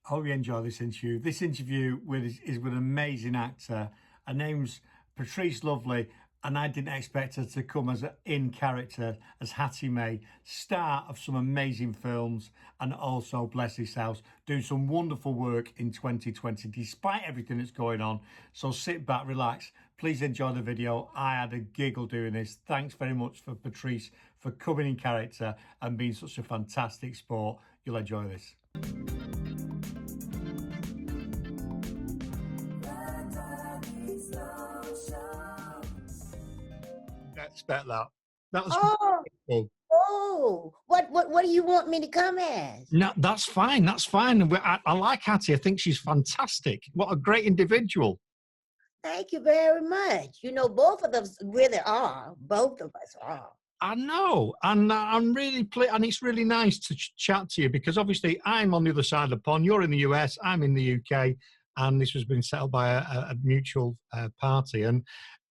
Hope you enjoy this interview. This interview is with an amazing actor. Her name's Patrice Lovely, and I didn't expect her to come as in character as Hattie May, star of some amazing films, and also bless his house, doing some wonderful work in 2020 despite everything that's going on. So sit back, relax. Please enjoy the video. I had a giggle doing this. Thanks very much for Patrice for coming in character and being such a fantastic sport. You'll enjoy this. Expect that. That was Oh, cool. what do you want me to come as? No, that's fine. That's fine. I like Hattie. I think she's fantastic. What a great individual. Thank you very much. You know, both of us really are. Both of us are. I know, and I'm really and it's really nice to chat to you because obviously I'm on the other side of the pond. You're in the US, I'm in the UK, and this has been set up by a mutual party, and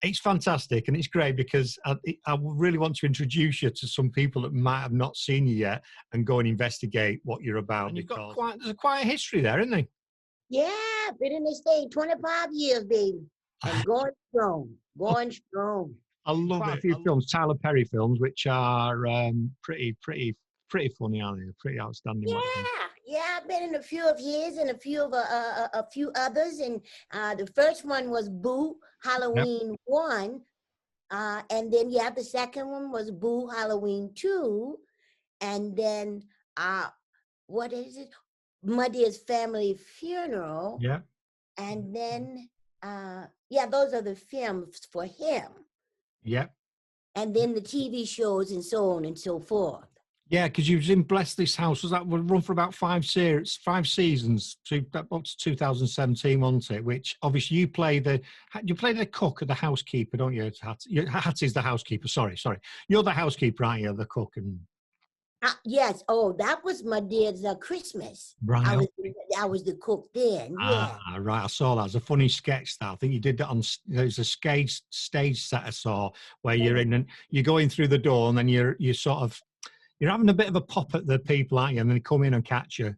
it's fantastic and it's great because I really want to introduce you to some people that might have not seen you yet and go and investigate what you're about. And you've got there's quite a history there, isn't there? Yeah, been in this thing 25 years, baby, and going strong, going strong. I love quite a few films, Tyler Perry films, which are pretty funny, aren't they? Pretty outstanding. Yeah, I've been in a few of his and a few of a few others, and the first one was Boo Halloween 1, and then the second one was Boo Halloween 2, and then what is it? Madea's Family Funeral. Yeah. And then those are the films for him. Yeah. And then the TV shows and so on and so forth. Yeah, because you was in Bless This House. Was that would run for about five seasons, up to 2017, wasn't it? Which obviously you play the cook or the housekeeper, don't you? Hattie's the housekeeper. Sorry, you're the housekeeper, aren't you? The cook and. Yes. Oh, that was Madea's Christmas. Right. I was the cook then. Yeah. Right. I saw that. It was a funny sketch. That I think you did that on. There's a stage set I saw where you're in and you're going through the door and then you're having a bit of a pop at the people, aren't you? And then they come in and catch you.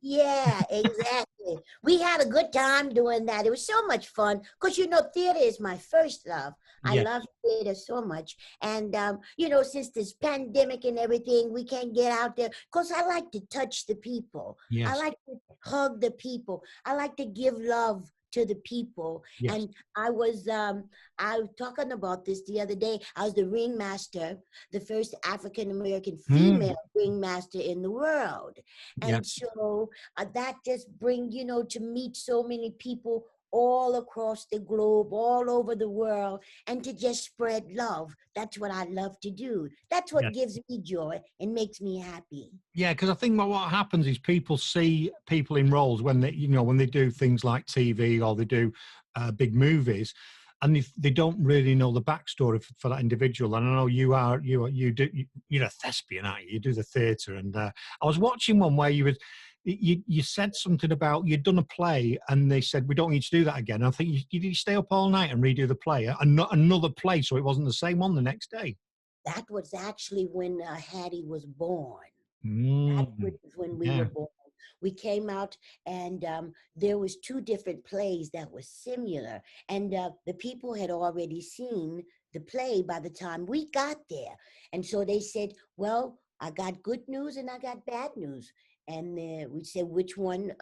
Yeah, exactly. We had a good time doing that. It was so much fun because, theater is my first love. I love theater so much. And, since this pandemic and everything, we can't get out there because I like to touch the people. Yes. I like to hug the people. I like to give love to the people. Yes. And I was talking about this the other day. I was the ringmaster, the first African-American female ringmaster in the world. And so that just brings, to meet so many people all across the globe, all over the world, and to just spread love. That's what I love to do. That's what gives me joy and makes me happy. Yeah, because I think what happens is people see people in roles when they do things like TV or they do big movies, and they don't really know the backstory for that individual. And I know you're a thespian, aren't you? You do the theatre, and I was watching one where you said something about you'd done a play and they said, we don't need to do that again. I think you stay up all night and redo the play, and not another play, so it wasn't the same one the next day. That was actually when Hattie was born. That was when we were born. We came out and there was 2 different plays that were similar. And the people had already seen the play by the time we got there. And so they said, well, I got good news and I got bad news. And we said, which one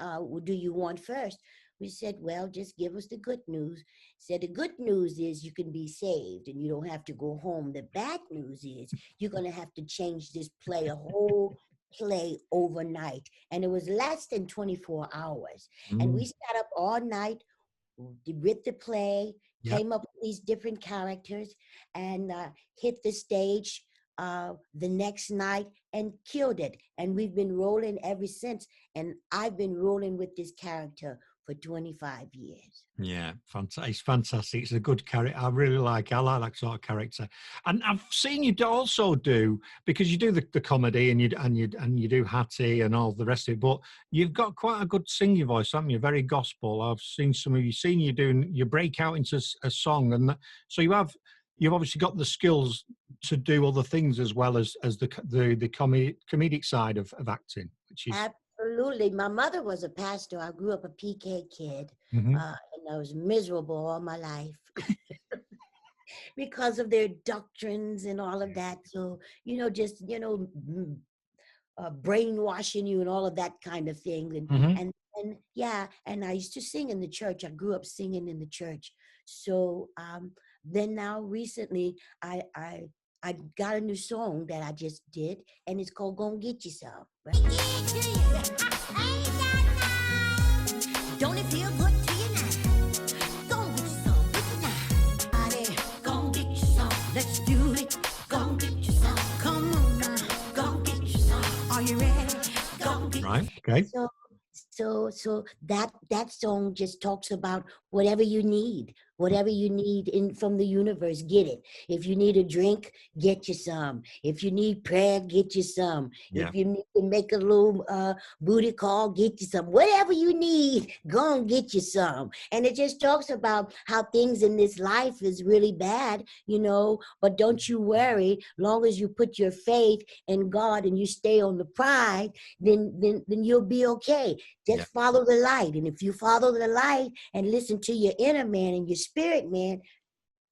do you want first? We said, well, just give us the good news. Said the good news is you can be saved and you don't have to go home. The bad news is you're going to have to change this play, a whole play overnight. And it was less than 24 hours. And we sat up all night, read the play, came up with these different characters, and hit the stage the next night and killed it. And we've been rolling ever since. And I've been rolling with this character for 25 years. Yeah, fantastic. It's fantastic. It's a good character. I really like it. I like that sort of character. And I've seen you also do, because you do the comedy and you do Hattie and all the rest of it, but you've got quite a good singing voice, haven't you? Very gospel. I've seen some of you doing, you break out into a song, and so you've obviously got the skills to do other things as well as the comedic side of acting, which is Absolutely. My mother was a pastor. I grew up a PK kid, and I was miserable all my life because of their doctrines and all of that. So, just, brainwashing you and all of that kind of thing. And yeah, and I used to sing in the church. I grew up singing in the church. So then now recently I got a new song that I just did, and it's called "Gonna Get You Some." Right? Don't it feel good to you now? Gonna get you some, gonna get you some. Let's do it. Gonna get you some. Come on now. Gonna get you some. Are you ready? Gonna get right. Okay. So that song just talks about whatever you need in from the universe, get it. If you need a drink, get you some. If you need prayer, get you some. Yeah. If you need to make a little booty call, get you some. Whatever you need, go and get you some. And it just talks about how things in this life is really bad, but don't you worry. Long as you put your faith in God and you stay on the pride, then you'll be okay. Just follow the light. And if you follow the light and listen to your inner man and your spirit man,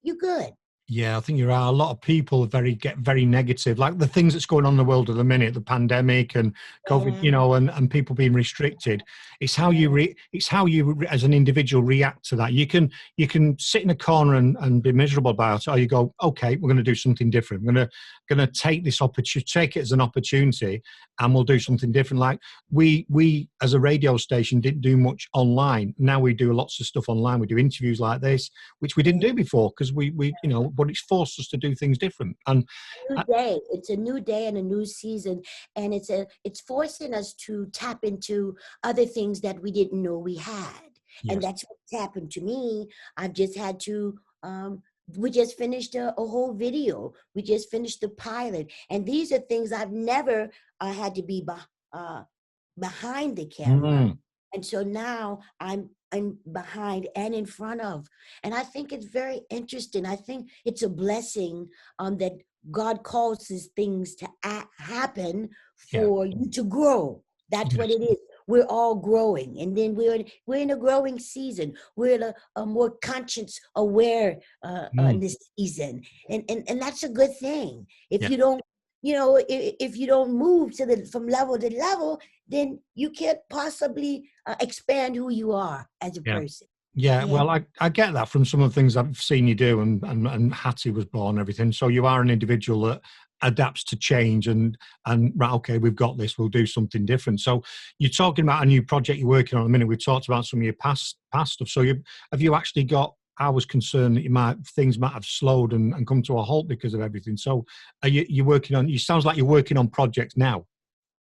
you're good. Yeah, I think you're right. A lot of people get very negative, like the things that's going on in the world at the minute, the pandemic and COVID, and people being restricted. It's how you as an individual react to that. You can sit in a corner and be miserable about it, or you go, okay, we're going to do something different. We're going to take this opportunity, take it as an opportunity, and we'll do something different. Like we as a radio station didn't do much online. Now we do lots of stuff online. We do interviews like this, which we didn't do before because we but it's forced us to do things different. And new day. It's a new day and a new season, and it's forcing us to tap into other things that we didn't know we had. Yes. And that's what's happened to me. I've just had to we just finished a whole video. We just finished the pilot, and these are things I've never had to be behind the camera. And so now I'm behind and in front of. And I think it's very interesting. I think it's a blessing that God causes things to happen for you to grow. That's what it is. We're all growing. And then we're in a growing season. We're in a more conscious, aware this season. And that's a good thing. If you don't, if you don't move from level to level, then you can't possibly expand who you are as a person. Yeah, well, I get that from some of the things I've seen you do, and Hattie was born and everything. So you are an individual that adapts to change and right, okay, we've got this, we'll do something different. So you're talking about a new project you're working on at the minute. We've talked about some of your past stuff. So have you actually got, I was concerned that things might have slowed and come to a halt because of everything. So are you working on, sounds like you're working on projects now.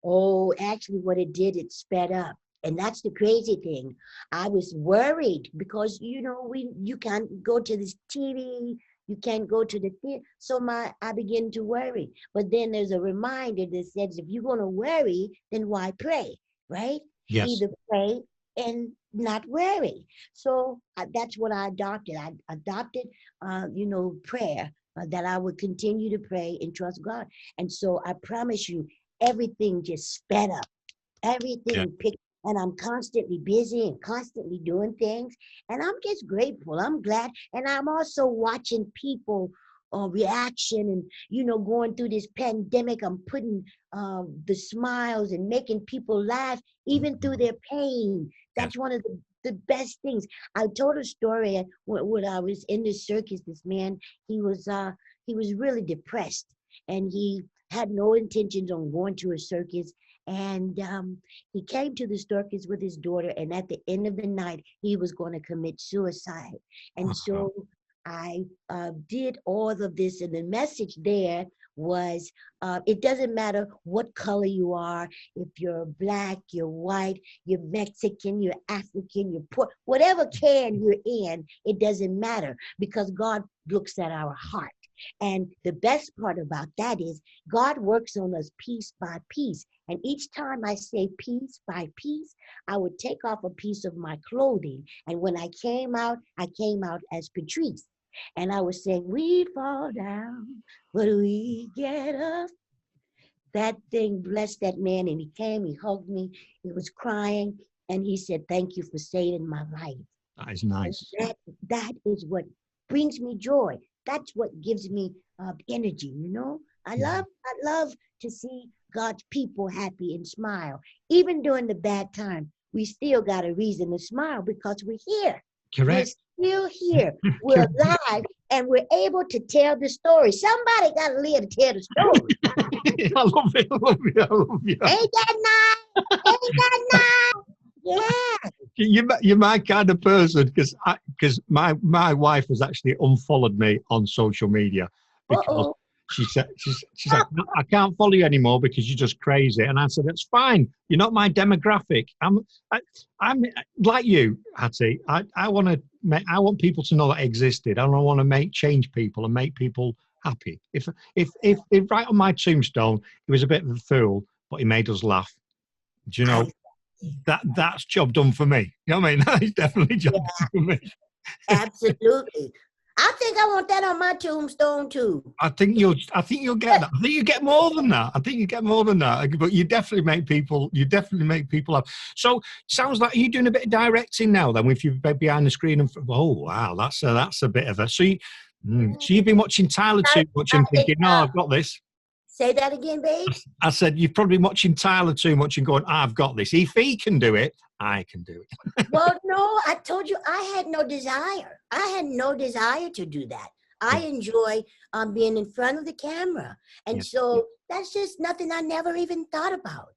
Oh, actually what it did, it sped up. And that's the crazy thing. I was worried because, you can't go to this TV, you can't go to the theater. So I began to worry. But then there's a reminder that says, if you're going to worry, then why pray, right? Yes. Either pray and not worry. So that's what I adopted. I adopted, prayer, that I would continue to pray and trust God. And so I promise you, everything just sped up. Everything picked. And I'm constantly busy and constantly doing things. And I'm just grateful. I'm glad. And I'm also watching people reaction and, going through this pandemic. I'm putting the smiles and making people laugh, even through their pain. That's one of the best things. I told a story when I was in the circus. This man, he was really depressed, and he had no intentions on going to a circus. And he came to the circus with his daughter, and at the end of the night, he was going to commit suicide. And so I did all of this, and the message there was, it doesn't matter what color you are, if you're black, you're white, you're Mexican, you're African, you're poor, whatever can you're in, it doesn't matter, because God looks at our heart. And the best part about that is God works on us piece by piece. And each time I say piece by piece, I would take off a piece of my clothing. And when I came out as Patrice. And I was saying, we fall down, but we get up. that thing blessed that man, and he came, he hugged me, he was crying, and he said, "Thank you for saving my life." That is And nice. that is what brings me joy. That's what gives me energy. You know, I love to see God's people happy and smile, even during the bad time. We still got a reason to smile because we're here. Correct. We're still here. We're alive, and we're able to tell the story. Somebody got to live to tell the story. I love it. I love you. I love you. Ain't that nice? Ain't that nice? Yeah. You're my kind of person, because my wife has actually unfollowed me on social media because Uh-oh. she's like, I can't follow you anymore because you're just crazy. And I said, that's fine. You're not my demographic. I'm like you, Hattie. I want people to know that I existed, and I want to change people and make people happy. If right on my tombstone, he was a bit of a fool, but he made us laugh. Do you know? That's job done for me. You know what I mean? That is definitely job done for me. Absolutely. I think I want that on my tombstone too. I think you'll get that. I think you get more than that. I think you get more than that. But you definitely make people laugh. So sounds like, are you doing a bit of directing now then, with you behind the screen? And oh wow, that's a bit of a so you've been watching Tyler too much and thinking, no, I've got this. Say that again, babe. I said, you've probably been watching Tyler too much and going, I've got this. If he can do it, I can do it. Well, no, I told you I had no desire. I had no desire to do that. I enjoy being in front of the camera. And so that's just nothing I never even thought about.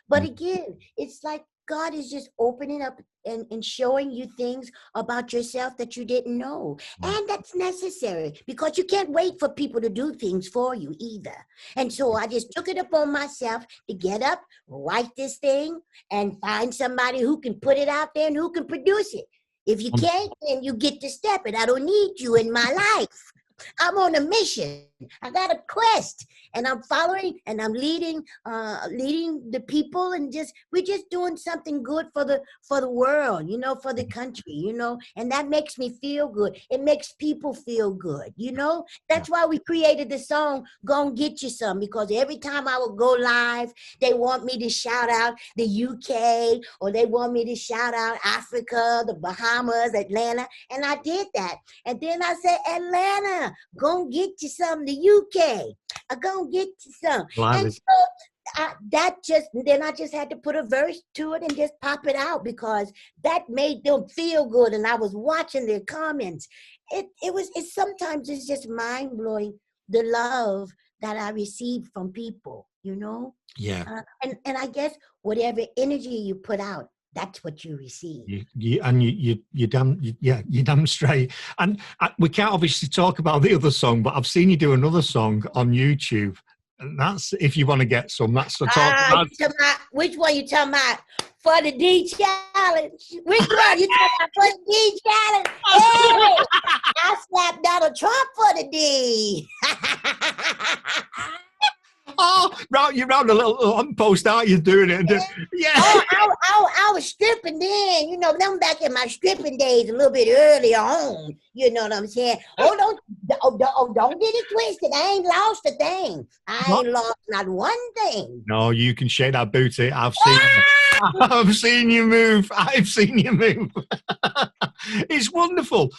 But again, it's like God is just opening up and showing you things about yourself that you didn't know. And that's necessary because you can't wait for people to do things for you either. And so I just took it upon myself to get up, write this thing, and find somebody who can put it out there and who can produce it. If you can't, then you get to step it. I don't need you in my life. I'm on a mission. I got a quest, and I'm following, and I'm leading the people, and we're just doing something good for the world, you know, for the country, you know, and that makes me feel good. It makes people feel good, you know. That's why we created the song "Gon' Get You Some," because every time I would go live, they want me to shout out the UK, or they want me to shout out Africa, the Bahamas, Atlanta, and I did that. And then I said, Atlanta, gonna get you some, the UK. I'm gonna get you some. And so then I just had to put a verse to it and just pop it out because that made them feel good. And I was watching their comments. Sometimes it's just mind blowing, the love that I receive from people, you know? Yeah. And I guess whatever energy you put out, that's what you receive. You're damn straight. And we can't obviously talk about the other song, but I've seen you do another song on YouTube. And that's, if you want to get some, that's the talk about. Which one you talking about? For the D challenge. Which one you talking about? For the D challenge? Hey, I slapped Donald Trump for the D. Oh, you're round a little post, aren't you, doing it? Yeah. Oh, I was stripping then. You know, them back in my stripping days a little bit earlier on. You know what I'm saying? Don't get it twisted. I ain't lost a thing. I ain't lost not one thing. No, you can shake that booty. I've seen you move. I've seen you move. It's wonderful.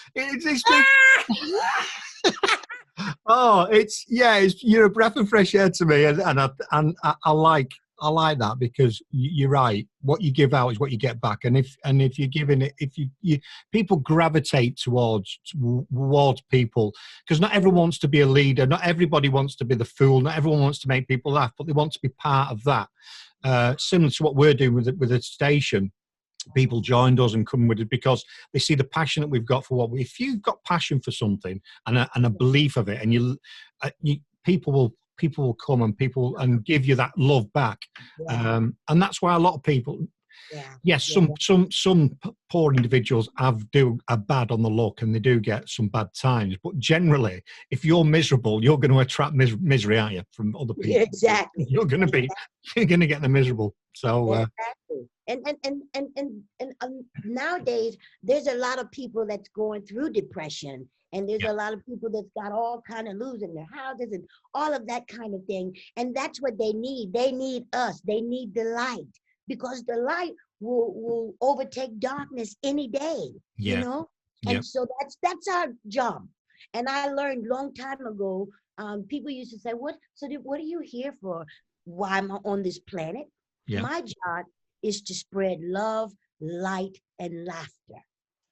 Oh, you're a breath of fresh air to me, and I like that, because you're right. What you give out is what you get back, and if you're giving it, if you people gravitate towards people, because not everyone wants to be a leader, not everybody wants to be the fool, not everyone wants to make people laugh, but they want to be part of that. Similar to what we're doing with the station. People joined us and come with it because they see the passion that we've got for if you've got passion for something and a belief of it, and people will come and give you that love back. And that's why a lot of people, Yeah. yes, Yeah. some poor individuals are bad on the look, and they do get some bad times. But generally, if you're miserable, you're going to attract misery, aren't you, from other people? Yeah, exactly. You're going to get them miserable. So exactly. And nowadays, there's a lot of people that's going through depression, and there's a lot of people that's got all kind of losing their houses and all of that kind of thing. And that's what they need. They need us. They need the light, because the light will overtake darkness any day. Yeah. You know. And so that's our job. And I learned long time ago. People used to say, "What? So what are you here for? Why am I on this planet?" Yeah. My job is to spread love, light, and laughter.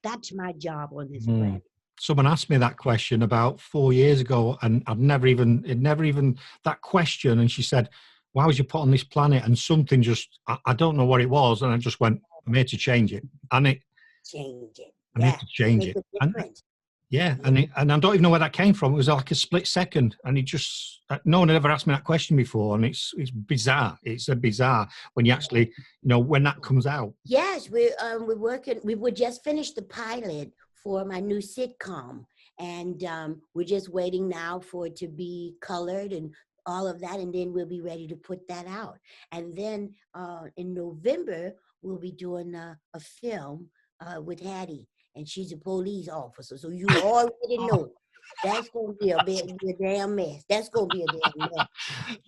That's my job on this planet. Someone asked me that question about 4 years ago, and I'd never even that question. And she said, "Why was you put on this planet?" And something just, I don't know what it was, and I just went, "I'm here to change it." And Change it. I'm here to change it. And I don't even know where that came from. It was like a split second, and it just, no one had ever asked me that question before, and it's bizarre. It's a bizarre when you actually, when that comes out. Yes, we're working. We would just finish the pilot for my new sitcom, and we're just waiting now for it to be colored and all of that, and then we'll be ready to put that out. And then in November we'll be doing a film with Hattie. And she's a police officer, so you already know that's gonna be a damn mess. That's gonna be a damn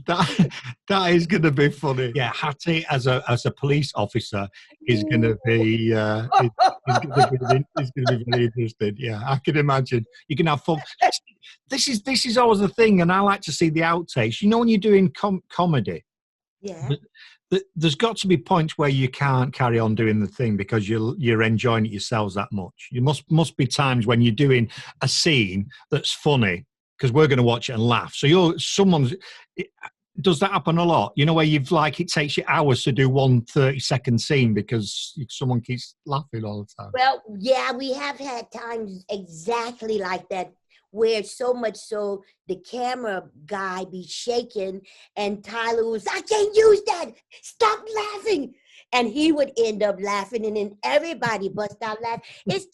mess. That is gonna be funny. Yeah, Hattie as a police officer is gonna be is gonna be very interesting. Yeah, I can imagine. You can have fun. This is always the thing, and I like to see the outtakes. When you're doing comedy. Yeah. There's got to be points where you can't carry on doing the thing because you're enjoying it yourselves that much. You must be times when you're doing a scene that's funny because we're going to watch it and laugh. So does that happen a lot? Where it takes you hours to do one 30-second scene because someone keeps laughing all the time. Well, yeah, we have had times exactly like that, where so much so the camera guy be shaking and Tyler was, "I can't use that, stop laughing," and he would end up laughing, and then everybody bust out laughing. It's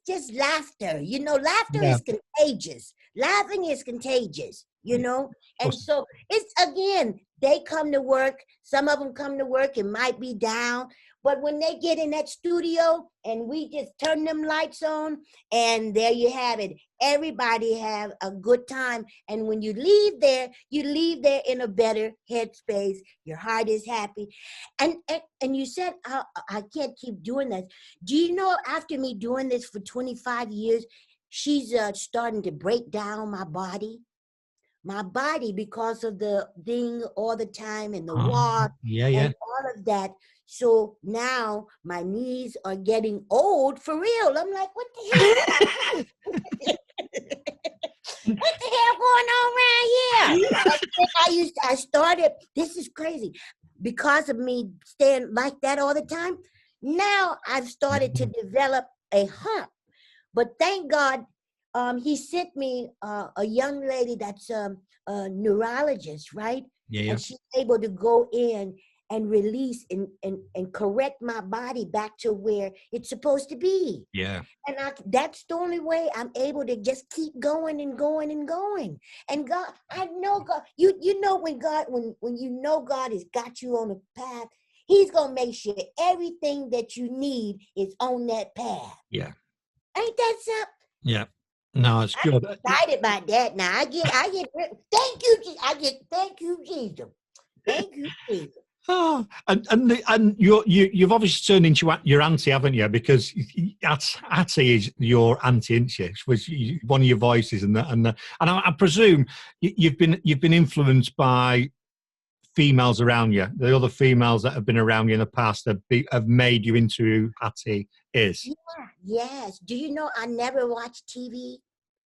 just laughter, laughter is contagious. Laughing is contagious, and so it's, again, they come to work, some of them come to work and might be down, but when they get in that studio and we just turn them lights on, and there you have it. Everybody have a good time. And when you leave there in a better headspace. Your heart is happy. And you said, I can't keep doing this. Do you know, after me doing this for 25 years, she's starting to break down my body? My body, because of the thing all the time and the walk and all of that. So now my knees are getting old for real. I'm like, what the hell? What the hell going on around here? I started, this is crazy, because of me staying like that all the time. Now I've started to develop a hump. But thank God, he sent me a young lady that's a neurologist, right? Yeah. And she's able to go in and release and correct my body back to where it's supposed to be. Yeah. And that's the only way I'm able to just keep going and going and going. And God, I know God, you know when you know God has got you on a path, He's gonna make sure everything that you need is on that path. Yeah. Ain't that something? Yeah. No, it's good. I'm excited about that. Now I get thank you, thank you, Jesus. Thank you, Jesus. Oh, and you've obviously turned into your auntie, haven't you? Because Hattie is your auntie, isn't she? Was one of your voices, and I presume you've been influenced by females around you. The other females that have been around you in the past have made you into who Hattie is. Yeah, yes. Do you know I never watched TV?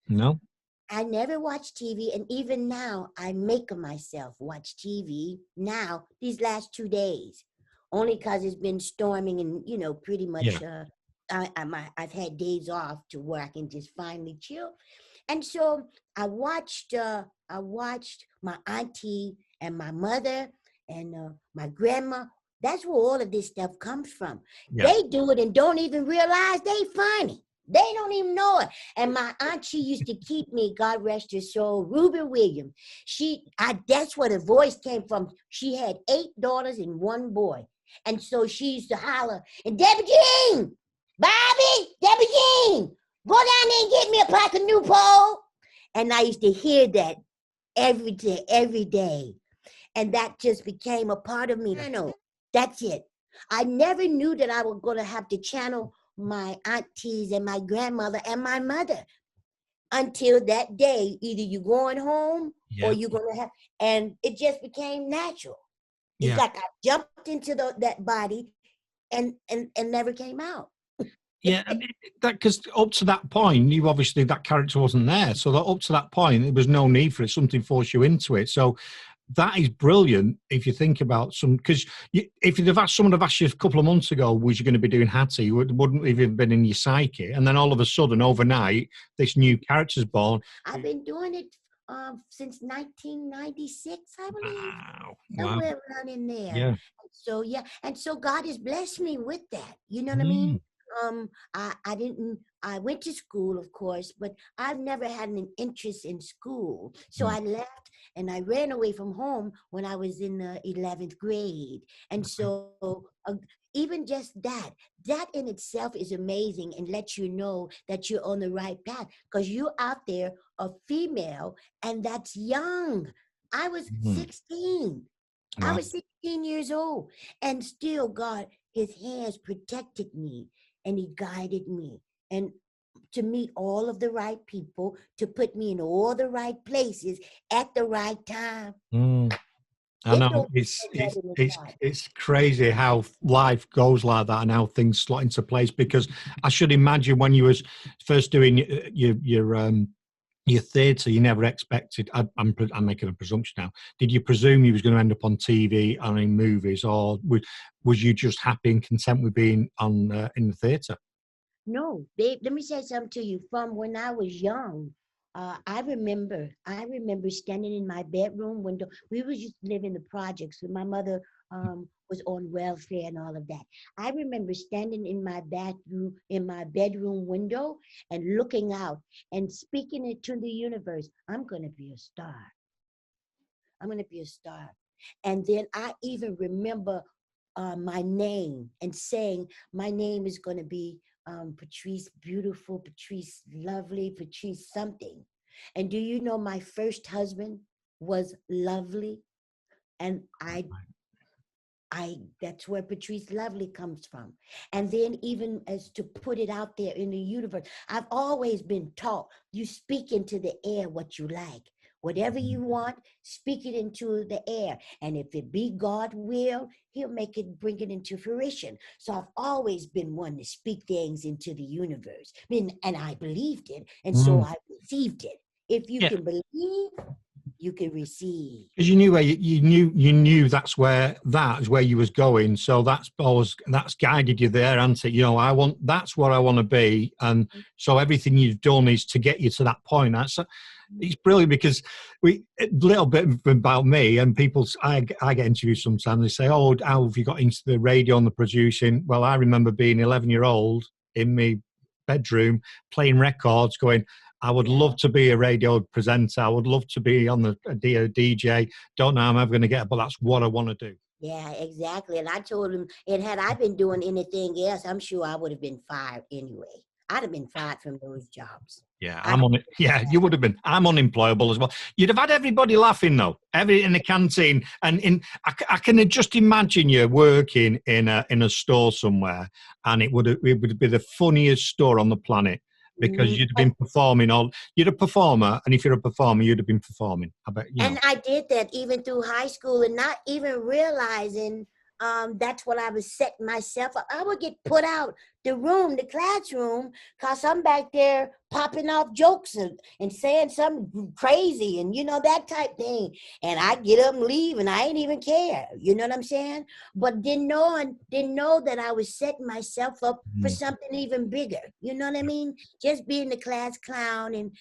No. I never watch TV, and even now I make myself watch TV now these last 2 days, only because it's been storming and pretty much I've had days off to where I can just finally chill, and so I watched my auntie and my mother and my grandma. That's where all of this stuff comes from. Yeah. They do it and don't even realize they funny. They don't even know it. And my aunt, she used to keep me, God rest her soul, Ruby Williams. That's where the voice came from. She had 8 daughters and 1 boy. And so she used to holler, and Debbie Jean, Bobby, Debbie Jean, go down there and get me a pack of Newport. And I used to hear that every day. And that just became a part of me. I know, that's it. I never knew that I was going to have to channel my aunties and my grandmother and my mother until that day. Either you're going home or you're going to have, and it just became natural. It's like I jumped into that body and never came out. Yeah, because up to that point, you obviously, that character wasn't there. So that up to that point, there was no need for it. Something forced you into it. So that is brilliant if you think about because if someone had asked you a couple of months ago, was you going to be doing Hattie, it wouldn't even been in your psyche. And then all of a sudden, overnight, this new character's born. I've been doing it since 1996, I believe. Wow. Somewhere around in there. Yeah. So, yeah. And so God has blessed me with that. You know what I mean? I went to school, of course, but I've never had an interest in school. So I left and I ran away from home when I was in the 11th grade. And so even just that in itself is amazing and lets you know that you're on the right path because you're out there, a female, and that's young. I was 16. Wow. I was 16 years old, and still God, his hands protected me and he guided me and to meet all of the right people, to put me in all the right places at the right time. I know it's crazy how life goes like that and how things slot into place, because I should imagine when you was first doing your theatre, you never expected, I'm making a presumption now, did you presume you was going to end up on TV and in movies, or was you just happy and content with being on in the theatre? No, babe, let me say something to you. From when I was young, I remember standing in my bedroom window. We was used to live in the projects, so my mother was on welfare and all of that. I remember standing in my bedroom window and looking out and speaking it to the universe. I'm gonna be a star. I'm gonna be a star. And then I even remember my name and saying my name is gonna be Patrice Beautiful, Patrice Lovely, Patrice something. And do you know my first husband was Lovely? And that's where Patrice Lovely comes from. And then even as to put it out there in the universe, I've always been taught, you speak into the air what you like. Whatever you want, speak it into the air. And if it be God will, he'll bring it into fruition. So I've always been one to speak things into the universe. And I believed it. And so I received it. If you can believe, you can receive. Because you knew where you knew that's where you was going. So that's guided you there, hasn't it? That's what I want to be. And so everything you've done is to get you to that point. It's brilliant, because a little bit about me, and I get interviewed sometimes. They say, "Oh, how have you got into the radio and the producing?" Well, I remember being 11-year-old in my bedroom playing records, going, "I would love to be a radio presenter. I would love to be on a DJ. Don't know how I'm ever going to get it, but that's what I want to do." Yeah, exactly. And I told him, and had I been doing anything else, I'm sure I would have been fired anyway. I'd have been fired from those jobs. Yeah, I'm on it. Yeah, you would have been. I'm unemployable as well. You'd have had everybody laughing though, in the canteen, and I can just imagine you working in a store somewhere, and it would be the funniest store on the planet, because you'd have been performing you're a performer, and if you're a performer, you'd have been performing. I bet. And I did that even through high school, and not even realizing that's what I was setting myself up. I would get put out the classroom, because I'm back there popping off jokes and saying something crazy and, that type thing. And I get up and leave and I ain't even care. You know what I'm saying? But didn't know that I was setting myself up for something even bigger. You know what I mean? Just being the class clown and,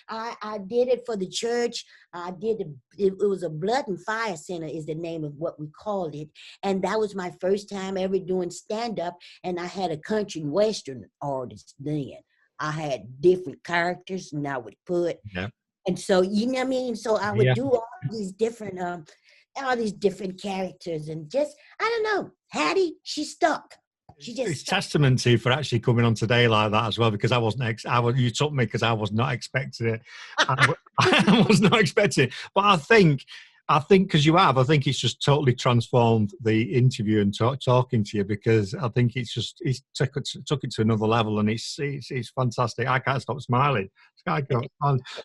I did it for the church. It was a Blood and Fire Center is the name of what we called it. And that was my first time ever doing stand-up. And I had a country western artist then. I had different characters and I would put, and so, you know what I mean? So I would do all these different characters and just, I don't know, Hattie, she stuck. It's testament to you for actually coming on today like that as well, because you took me because I was not expecting it. I was not expecting it. But I think because you have, I think it's just totally transformed the interview and talking to you, because I think it's took it to another level, and it's fantastic. I can't stop smiling.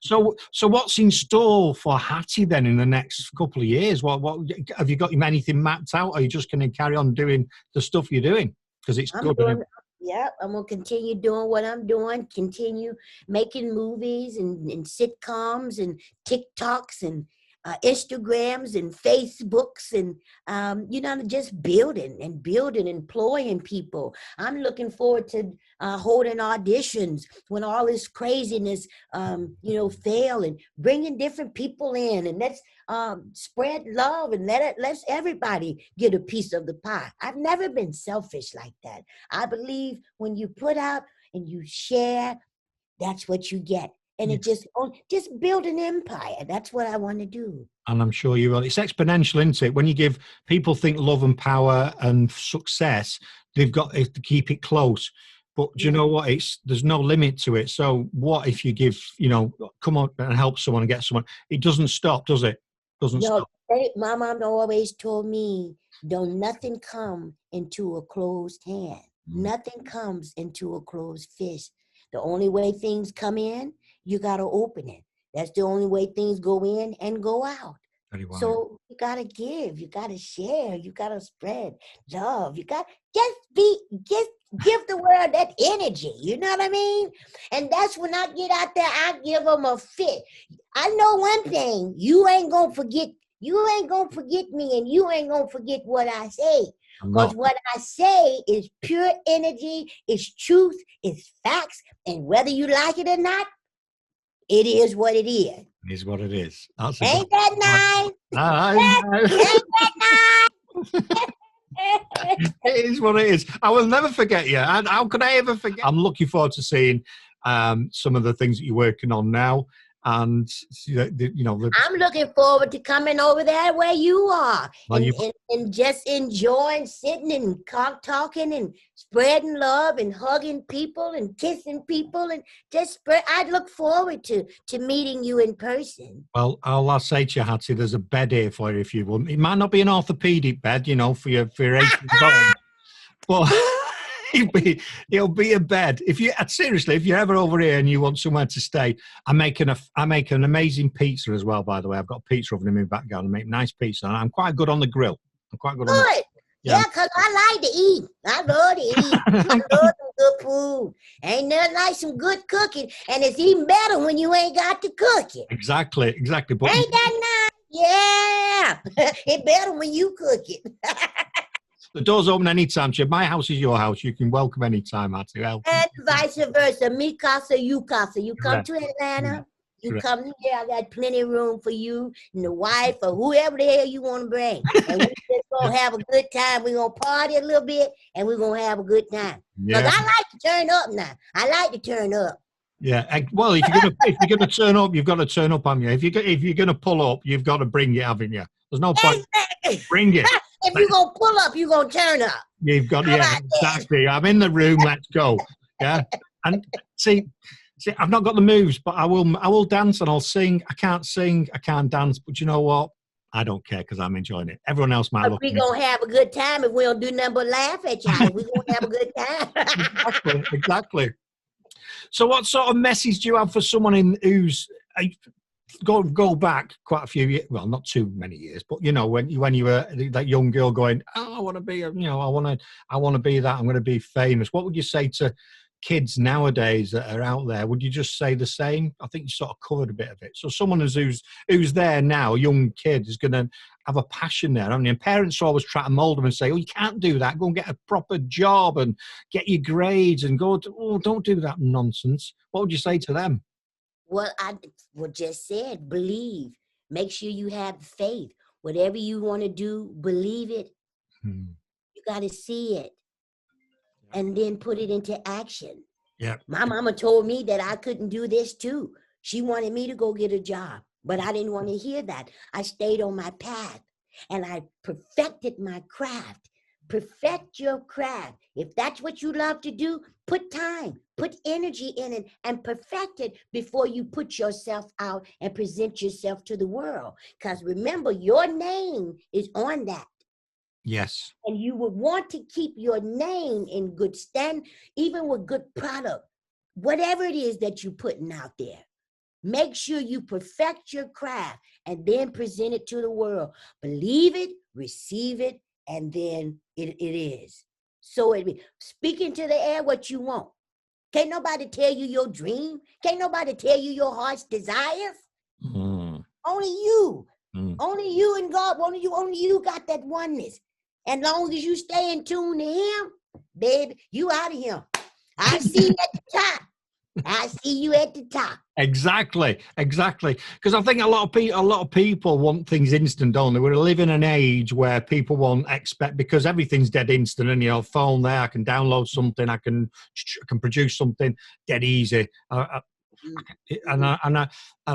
So what's in store for Hattie then in the next couple of years? What have you got anything mapped out? Or are you just going to carry on doing the stuff you're doing? Because it's good. I'm going to continue doing what I'm doing, continue making movies and sitcoms and TikToks and Instagrams and Facebooks and, just building, employing people. I'm looking forward to holding auditions when all this craziness, fail, and bringing different people in, and let's spread love and let's everybody get a piece of the pie. I've never been selfish like that. I believe when you put out and you share, that's what you get. And it just build an empire. That's what I want to do. And I'm sure you will. It's exponential, isn't it? When you give people think love and power and success, they've got to keep it close. But do you know what? There's no limit to it. So what if you give, come on and help someone and get someone? It doesn't stop, does it? Stop. My mom always told me, don't nothing come into a closed hand. Nothing comes into a closed fist. The only way things come in, you got to open it. That's the only way things go in and go out. So you got to give, you got to share, you got to spread love. You got just give the world that energy. You know what I mean? And that's when I get out there, I give them a fit. I know one thing, you ain't going to forget me, and you ain't going to forget what I say. Because what I say is pure energy, is truth, is facts, and whether you like it or not, it is what it is. It is what it is. Ain't that nice? Ain't that nice? It is what it is. I will never forget you. And how could I ever forget? I'm looking forward to seeing some of the things that you're working on now. And I'm looking forward to coming over there where you are, and just enjoying sitting and talking and spreading love and hugging people and kissing people and just I look forward to meeting you in person. Well, I'll say to you, Hattie, there's a bed here for you if you want. It might not be an orthopedic bed, for your 18 home, but it'll be a bed. If you're ever over here and you want somewhere to stay, I make an amazing pizza as well. By the way, I've got a pizza oven in my background. I make nice pizza, and I'm quite good on the grill. I'm quite good. Good. Because I like to eat. I love to eat. I love some good food. Ain't nothing like some good cooking, and it's even better when you ain't got to cook it. Exactly. But ain't that nice? Yeah. It's better when you cook it. The door's open anytime, Chip. My house is your house. You can welcome anytime, Hattie. And vice versa. Me casa, you casa. You come to Atlanta, you come here. I got plenty of room for you and the wife or whoever the hell you want to bring. And we just going to have a good time. We're going to party a little bit, and we're going to have a good time. Because I like to turn up now. I like to turn up. Yeah, well, if you're gonna turn up, you've got to turn up, haven't you? If you're gonna pull up, you've got to bring it, haven't you? There's no point. Bring it. If you're gonna pull up, you're gonna turn up. You've got, exactly. I'm in the room. Let's go. Yeah, and see, I've not got the moves, but I will dance and I'll sing. I can't sing, I can't dance, but you know what? I don't care because I'm enjoying it. Everyone else might look. We're going to have a good time if we don't do nothing but laugh at y'all. We're going to have a good time. Exactly. So what sort of message do you have for someone who's go back quite a few years, well, not too many years, but you know, when you were that young girl going, oh, I want to be, you know, I want to be that. I'm going to be famous. What would you say to kids nowadays that are out there? Would you just say the same? I think you sort of covered a bit of it. So someone who's there now, a young kid, is going to have a passion there. I mean, parents always try to mold them and say, oh, you can't do that. Go and get a proper job and get your grades and go. Oh, don't do that nonsense. What would you say to them? Well, I just said, believe. Make sure you have faith. Whatever you want to do, believe it. You got to see it and then put it into action. Yeah. My mama told me that I couldn't do this too. She wanted me to go get a job, but I didn't want to hear that. I stayed on my path and I perfected my craft. Perfect your craft. If that's what you love to do, put time, put energy in it and perfect it before you put yourself out and present yourself to the world. Because remember, your name is on that. Yes. And you would want to keep your name in good stand, even with good product, whatever it is that you're putting out there. Make sure you perfect your craft and then present it to the world. Believe it, receive it, and then it is. So speaking to the air what you want. Can't nobody tell you your dream. Can't nobody tell you your heart's desires. Only you. Only you and God. Only you got that oneness. And long as you stay in tune to him, baby, you out of here. I see you at the top. I see you at the top. Exactly. Because I think a lot of people want things instant, don't they? We live in an age where people expect, because everything's dead instant, and phone there, I can download something, I can produce something dead easy. I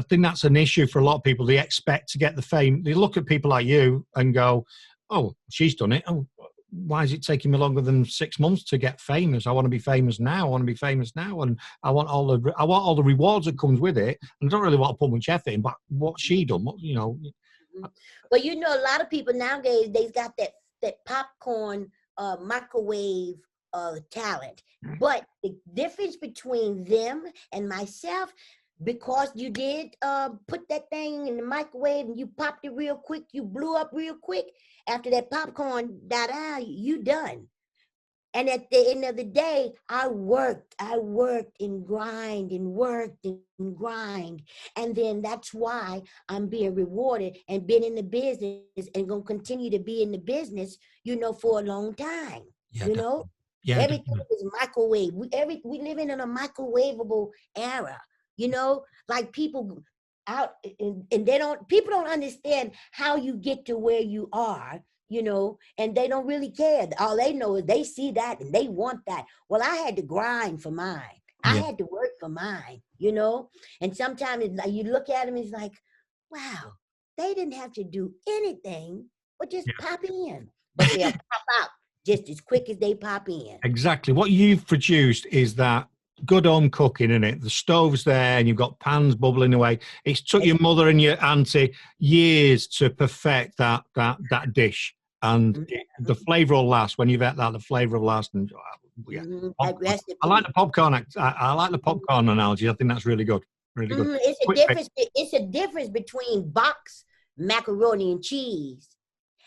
think that's an issue for a lot of people. They expect to get the fame. They look at people like you and go, oh, she's done it. Oh, why is it taking me longer than 6 months to get famous? I want to be famous now. And I want all the rewards that comes with it. And I don't really want to put much effort in. But what's she done? Well, a lot of people nowadays, they've got that popcorn microwave talent. But the difference between them and myself, because you did put that thing in the microwave and you popped it real quick, you blew up real quick. After that popcorn died out, you done. And at the end of the day, I worked and grind and worked and grind. And then that's why I'm being rewarded and been in the business and going to continue to be in the business, for a long time, Yeah, everything is microwave. We living in a microwavable era, like people out and people don't understand how you get to where you are, and they don't really care. All they know is they see that and they want that. Well, I had to grind for mine. I had to work for mine, and sometimes it's like you look at them, it's like, wow, they didn't have to do anything but just pop in, but they'll pop out just as quick as they pop in. Exactly. What you've produced is that good home cooking, isn't it? The stove's there and you've got pans bubbling away. It's took your mother and your auntie years to perfect that dish, and the flavour will last. When you've had that, the flavour will last. And I like the popcorn. I like the popcorn analogy. I think that's really good. Really good. It's a difference between box macaroni and cheese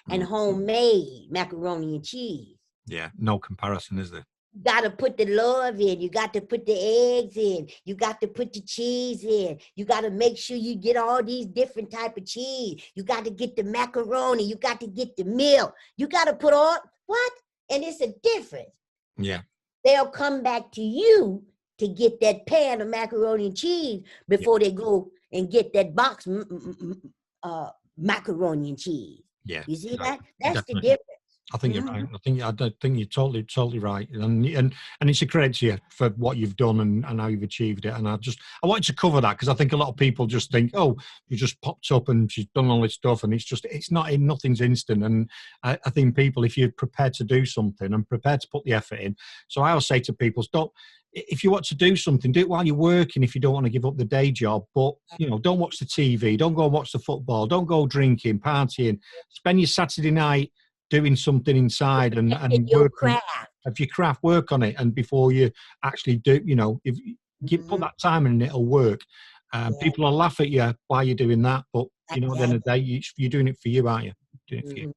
and homemade macaroni and cheese. Yeah, no comparison, is there? You got to put the love in. You got to put the eggs in. You got to put the cheese in. You got to make sure you get all these different type of cheese. You got to get the macaroni. You got to get the milk. You got to put what? And it's a difference. Yeah. They'll come back to you to get that pan of macaroni and cheese before they go and get that box macaroni and cheese. Yeah. You see that? That's definitely the difference. I think you're right. I think you're totally right. And it's a credit to you for what you've done and how you've achieved it. And I wanted to cover that because I think a lot of people just think, oh, you just popped up and she's done all this stuff, and nothing's instant. And I think people, if you're prepared to do something and prepared to put the effort in. So I always say to people, if you want to do something, do it while you're working if you don't want to give up the day job. But, don't watch the TV. Don't go and watch the football. Don't go drinking, partying. Spend your Saturday night doing something inside and work of your craft, work on it. And before you actually do, if you put that time in, it'll work. People will laugh at you while you're doing that, but you know, at the end of the day, you're doing it for you, aren't you? Doing it for you.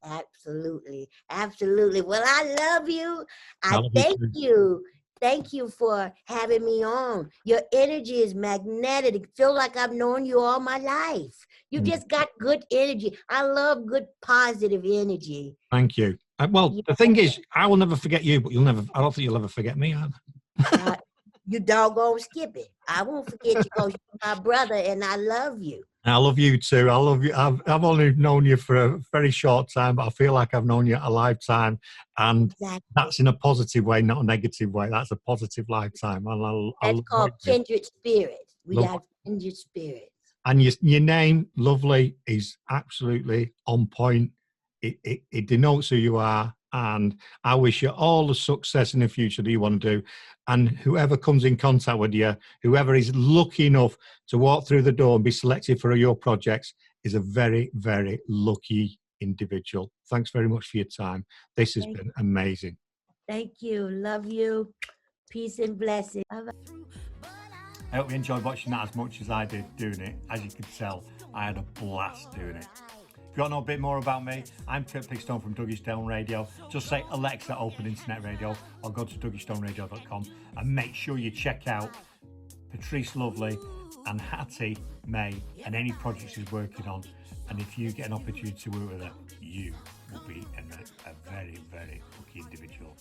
Absolutely. Absolutely. Well, I love you. I love thank too. you. Thank you for having me on. Your energy is magnetic. I feel like I've known you all my life. You just got good energy. I love good, positive energy. Thank you. Well, the thing is, I will never forget you, but I don't think you'll ever forget me either. You doggone skip it. I won't forget you because you're my brother and I love you. I love you too. I love you. I've only known you for a very short time, but I feel like I've known you a lifetime, and that's in a positive way, not a negative way. That's a positive lifetime. And that's called kindred spirits. We got kindred spirits. And your name, Lovely, is absolutely on point. It denotes who you are, and I wish you all the success in the future that you want to do. And whoever comes in contact with you, whoever is lucky enough to walk through the door and be selected for your projects, is a very, very lucky individual. Thanks very much for your time. This has been amazing. Thank you. Love you. Peace and blessings. I hope you enjoyed watching that as much as I did doing it. As you could tell, I had a blast doing it. If you want to know a bit more about me, I'm Duggystone from Duggystone Radio. Just say Alexa, open internet radio, or go to duggystoneradio.com, and make sure you check out Patrice Lovely and Hattie May and any projects she's working on. And if you get an opportunity to work with her, you will be a very, very lucky individual.